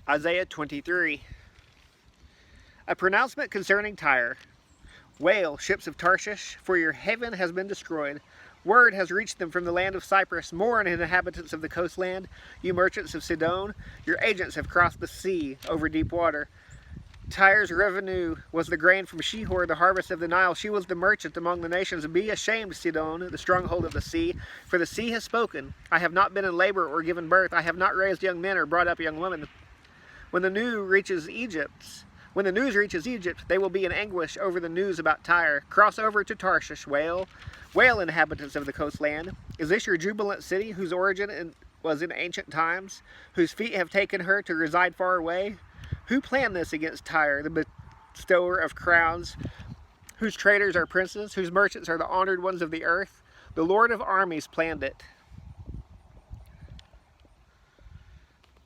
Isaiah 23. A pronouncement concerning Tyre. Wail, ships of Tarshish, for your haven has been destroyed. Word has reached them from the land of Cyprus. Mourn, inhabitants of the coastland, you merchants of Sidon. Your agents have crossed the sea over deep water. Tyre's revenue was the grain from Shihor, the harvest of the Nile. She was the merchant among the nations. Be ashamed, Sidon, the stronghold of the sea, for the sea has spoken. I have not been in labor or given birth. I have not raised young men or brought up young women. When the news reaches Egypt, they will be in anguish over the news about Tyre. Cross over to Tarshish, wail. Wail, inhabitants of the coastland. Is this your jubilant city, whose origin was in ancient times, whose feet have taken her to reside far away? Who planned this against Tyre, the bestower of crowns, whose traders are princes, whose merchants are the honored ones of the earth? The Lord of armies planned it,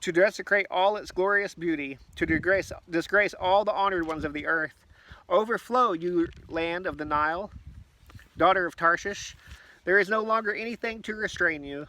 to desecrate all its glorious beauty, to disgrace all the honored ones of the earth. Overflow, you land of the Nile, daughter of Tarshish. There is no longer anything to restrain you.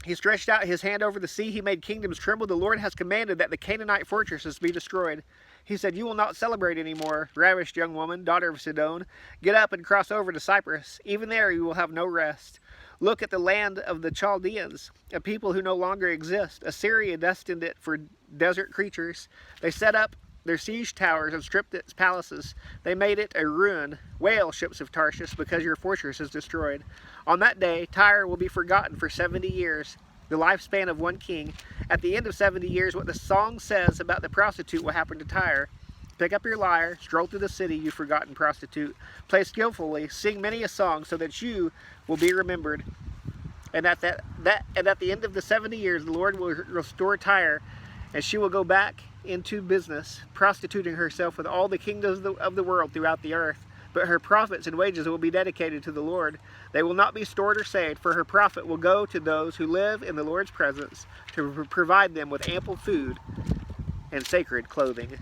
He stretched out his hand over the sea. He made kingdoms tremble. The Lord has commanded that the Canaanite fortresses be destroyed. He said, you will not celebrate anymore, ravished young woman, daughter of Sidon. Get up and cross over to Cyprus. Even there you will have no rest. Look at the land of the Chaldeans, a people who no longer exist. Assyria destined it for desert creatures. They set up their siege towers and stripped its palaces. They made it a ruin. Wail, ships of Tarshish, because your fortress is destroyed. On that day, Tyre will be forgotten for 70 years, the lifespan of one king. At the end of 70 years, what the song says about the prostitute will happen to Tyre. Pick up your lyre, stroll through the city, you forgotten prostitute. Play skillfully, sing many a song, so that you will be remembered. And at the end of the 70 years, the Lord will restore Tyre, and she will go back into business, prostituting herself with all the kingdoms of the world throughout the earth. But her profits and wages will be dedicated to the Lord. They will not be stored or saved, for her profit will go to those who live in the Lord's presence, to provide them with ample food and sacred clothing.